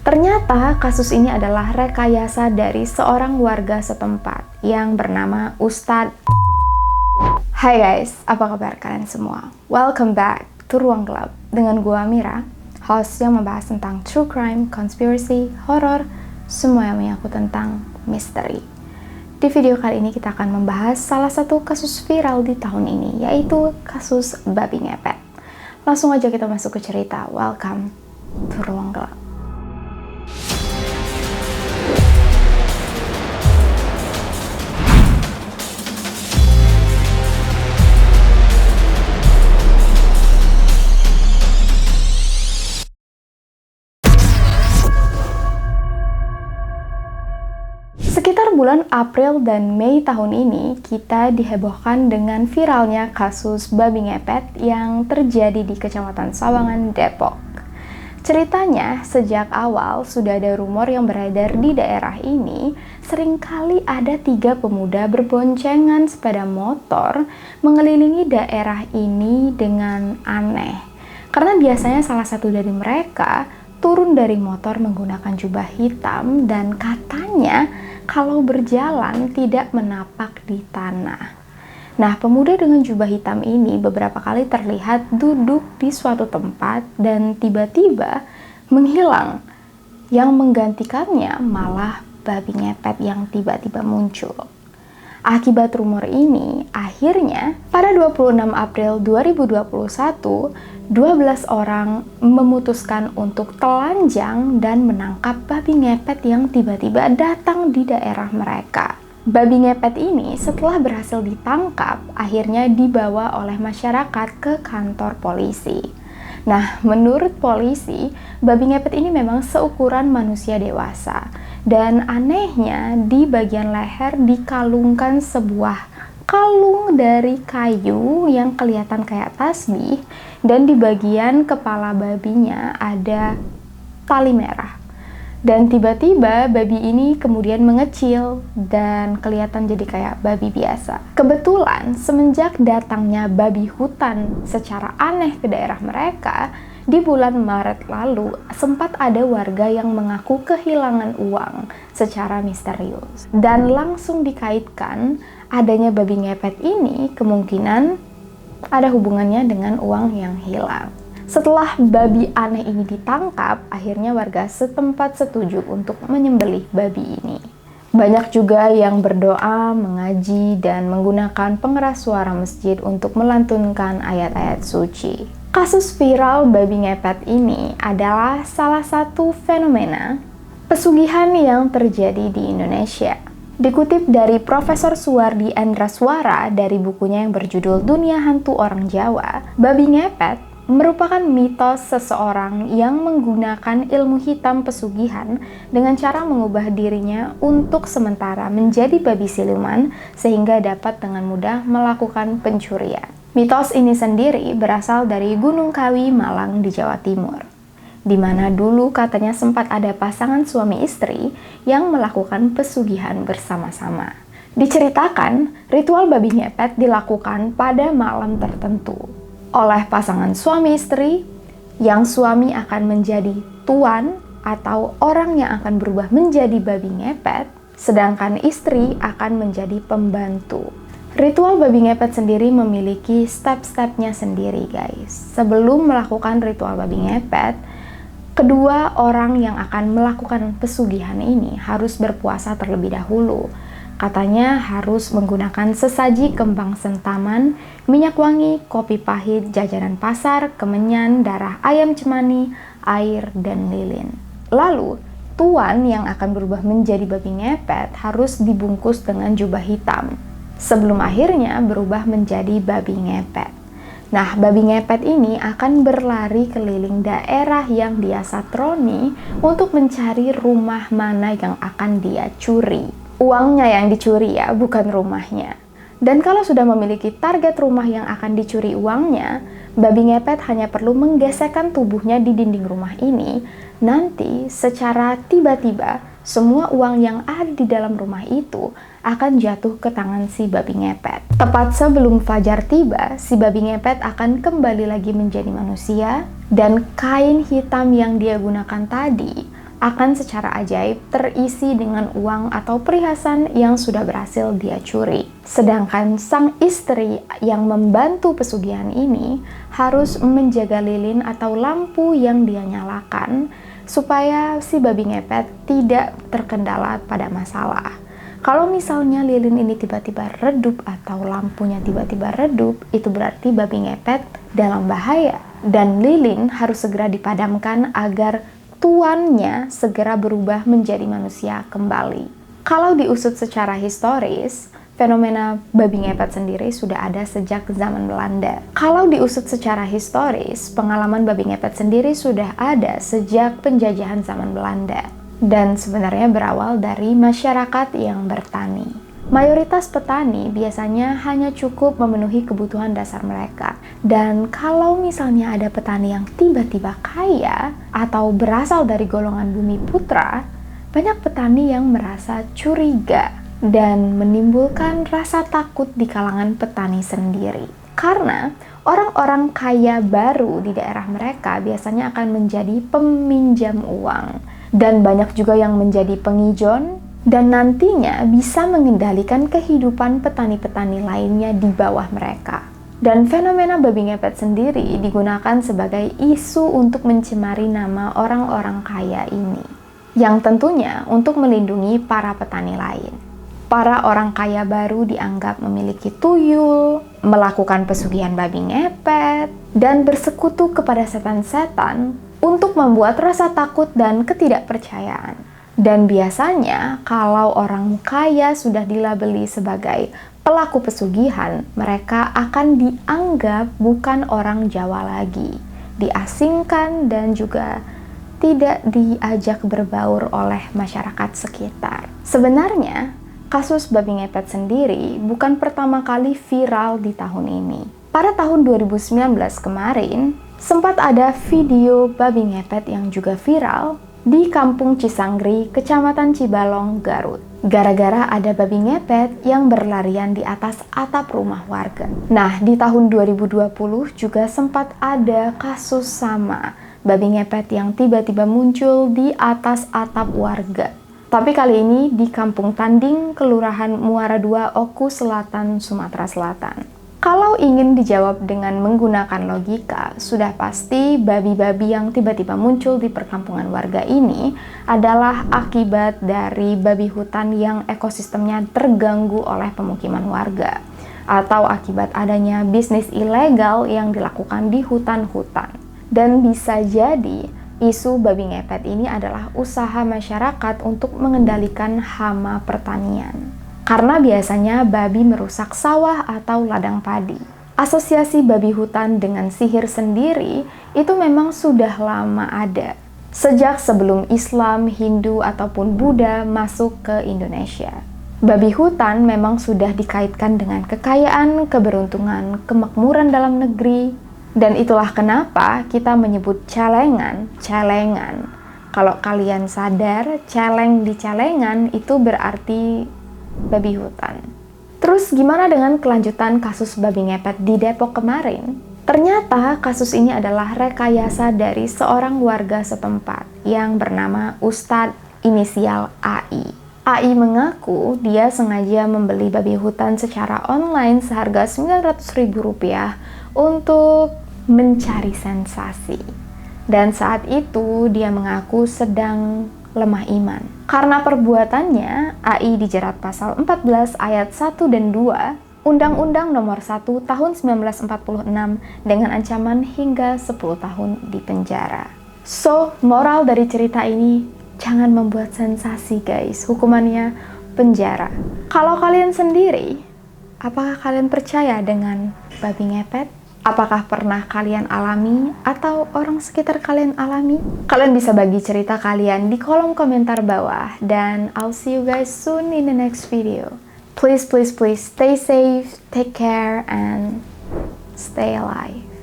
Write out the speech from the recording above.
Ternyata kasus ini adalah rekayasa dari seorang warga setempat yang bernama Ustadz. Hai guys, apa kabar kalian semua? Welcome back to Ruang Gelap dengan gua Mira, host yang membahas tentang true crime, conspiracy, horror, semua yang menyangkut tentang misteri. Di video kali ini kita akan membahas salah satu kasus viral di tahun ini, yaitu kasus babi ngepet. Langsung aja kita masuk ke cerita. Welcome to Ruang Gelap. Sekitar bulan April dan Mei tahun ini, kita dihebohkan dengan viralnya kasus babi ngepet yang terjadi di Kecamatan Sawangan, Depok. Ceritanya, sejak awal sudah ada rumor yang beredar di daerah ini, seringkali ada 3 pemuda berboncengan sepeda motor mengelilingi daerah ini dengan aneh. Karena biasanya salah satu dari mereka turun dari motor menggunakan jubah hitam dan katanya kalau berjalan tidak menapak di tanah. Nah, pemuda dengan jubah hitam ini beberapa kali terlihat duduk di suatu tempat dan tiba-tiba menghilang. Yang menggantikannya malah babi ngepet yang tiba-tiba muncul. Akibat rumor ini, akhirnya pada 26 April 2021, 12 orang memutuskan untuk telanjang dan menangkap babi ngepet yang tiba-tiba datang di daerah mereka. Babi ngepet ini setelah berhasil ditangkap, akhirnya dibawa oleh masyarakat ke kantor polisi. Nah, menurut polisi, babi ngepet ini memang seukuran manusia dewasa. Dan anehnya, di bagian leher dikalungkan sebuah kalung dari kayu yang kelihatan kayak tasbih, dan di bagian kepala babinya ada tali merah. Dan tiba-tiba babi ini kemudian mengecil dan kelihatan jadi kayak babi biasa. Kebetulan semenjak datangnya babi hutan secara aneh ke daerah mereka, di bulan Maret lalu sempat ada warga yang mengaku kehilangan uang secara misterius. Dan langsung dikaitkan adanya babi ngepet ini kemungkinan ada hubungannya dengan uang yang hilang. Setelah babi aneh ini ditangkap, akhirnya warga setempat setuju untuk menyembelih babi ini. Banyak juga yang berdoa, mengaji, dan menggunakan pengeras suara masjid untuk melantunkan ayat-ayat suci. Kasus viral babi ngepet ini adalah salah satu fenomena pesugihan yang terjadi di Indonesia. Dikutip dari Profesor Suwardi Endraswara dari bukunya yang berjudul Dunia Hantu Orang Jawa, babi ngepet merupakan mitos seseorang yang menggunakan ilmu hitam pesugihan dengan cara mengubah dirinya untuk sementara menjadi babi siluman sehingga dapat dengan mudah melakukan pencurian. Mitos ini sendiri berasal dari Gunung Kawi, Malang di Jawa Timur, di mana dulu katanya sempat ada pasangan suami istri yang melakukan pesugihan bersama-sama. Diceritakan, ritual babi ngepet dilakukan pada malam tertentu oleh pasangan suami istri, yang suami akan menjadi tuan atau orang yang akan berubah menjadi babi ngepet, sedangkan istri akan menjadi pembantu. Ritual babi ngepet sendiri memiliki step-stepnya sendiri guys. Sebelum melakukan ritual babi ngepet, kedua orang yang akan melakukan pesugihan ini harus berpuasa terlebih dahulu. Katanya harus menggunakan sesaji kembang sentaman, minyak wangi, kopi pahit, jajanan pasar, kemenyan, darah ayam cemani, air, dan lilin. Lalu, tuan yang akan berubah menjadi babi ngepet harus dibungkus dengan jubah hitam, sebelum akhirnya berubah menjadi babi ngepet. Nah, babi ngepet ini akan berlari keliling daerah yang dia satroni untuk mencari rumah mana yang akan dia curi. Uangnya yang dicuri ya, bukan rumahnya. Dan kalau sudah memiliki target rumah yang akan dicuri uangnya, babi ngepet hanya perlu menggesekkan tubuhnya di dinding rumah ini. Nanti secara tiba-tiba, semua uang yang ada di dalam rumah itu akan jatuh ke tangan si babi ngepet. Tepat sebelum fajar tiba, si babi ngepet akan kembali lagi menjadi manusia, dan kain hitam yang dia gunakan tadi akan secara ajaib terisi dengan uang atau perhiasan yang sudah berhasil dia curi. Sedangkan sang istri yang membantu pesugihan ini harus menjaga lilin atau lampu yang dia nyalakan supaya si babi ngepet tidak terkendala pada masalah. Kalau misalnya lilin ini tiba-tiba redup atau lampunya tiba-tiba redup, itu berarti babi ngepet dalam bahaya. Dan lilin harus segera dipadamkan agar tuannya segera berubah menjadi manusia kembali. Kalau diusut secara historis, fenomena babi ngepet sendiri sudah ada sejak zaman Belanda. Kalau diusut secara historis, pengalaman babi ngepet sendiri sudah ada sejak penjajahan zaman Belanda. Dan sebenarnya berawal dari masyarakat yang bertani. Mayoritas petani biasanya hanya cukup memenuhi kebutuhan dasar mereka. Dan kalau misalnya ada petani yang tiba-tiba kaya atau berasal dari golongan bumi putra, banyak petani yang merasa curiga dan menimbulkan rasa takut di kalangan petani sendiri. Karena orang-orang kaya baru di daerah mereka biasanya akan menjadi peminjam uang. Dan banyak juga yang menjadi pengijon dan nantinya bisa mengendalikan kehidupan petani-petani lainnya di bawah mereka. Dan fenomena babi ngepet sendiri digunakan sebagai isu untuk mencemari nama orang-orang kaya ini, yang tentunya untuk melindungi para petani lain. Para orang kaya baru dianggap memiliki tuyul, melakukan pesugihan babi ngepet, dan bersekutu kepada setan-setan untuk membuat rasa takut dan ketidakpercayaan. Dan biasanya kalau orang kaya sudah dilabeli sebagai pelaku pesugihan, mereka akan dianggap bukan orang Jawa lagi, diasingkan dan juga tidak diajak berbaur oleh masyarakat sekitar. Sebenarnya, kasus babi ngepet sendiri bukan pertama kali viral di tahun ini. Pada tahun 2019 kemarin, sempat ada video babi ngepet yang juga viral di Kampung Cisanggri, Kecamatan Cibalong, Garut. Gara-gara ada babi ngepet yang berlarian di atas atap rumah warga. Nah, di tahun 2020 juga sempat ada kasus sama, babi ngepet yang tiba-tiba muncul di atas atap warga. Tapi kali ini di Kampung Tanding, Kelurahan Muara II, Oku Selatan, Sumatera Selatan. Kalau ingin dijawab dengan menggunakan logika, sudah pasti babi-babi yang tiba-tiba muncul di perkampungan warga ini adalah akibat dari babi hutan yang ekosistemnya terganggu oleh pemukiman warga, atau akibat adanya bisnis ilegal yang dilakukan di hutan-hutan. Dan bisa jadi isu babi ngepet ini adalah usaha masyarakat untuk mengendalikan hama pertanian. Karena biasanya babi merusak sawah atau ladang padi. Asosiasi babi hutan dengan sihir sendiri itu memang sudah lama ada. Sejak sebelum Islam, Hindu, ataupun Buddha masuk ke Indonesia. Babi hutan memang sudah dikaitkan dengan kekayaan, keberuntungan, kemakmuran dalam negeri. Dan itulah kenapa kita menyebut celengan. Kalau kalian sadar, celeng di celengan itu berarti babi hutan. Terus gimana dengan kelanjutan kasus babi ngepet di Depok kemarin? Ternyata kasus ini adalah rekayasa dari seorang warga setempat yang bernama Ustadz inisial AI. AI mengaku dia sengaja membeli babi hutan secara online seharga Rp900.000 untuk mencari sensasi. Dan saat itu dia mengaku sedang lemah iman. Karena perbuatannya, AI dijerat pasal 14 ayat 1 dan 2 Undang-Undang Nomor 1 Tahun 1946 dengan ancaman hingga 10 tahun di penjara. So, moral dari cerita ini, jangan membuat sensasi guys, hukumannya penjara. Kalau kalian sendiri, apakah kalian percaya dengan babi ngepet? Apakah pernah kalian alami atau orang sekitar kalian alami? Kalian bisa bagi cerita kalian di kolom komentar bawah dan I'll see you guys soon in the next video. Please stay safe, take care, and stay alive.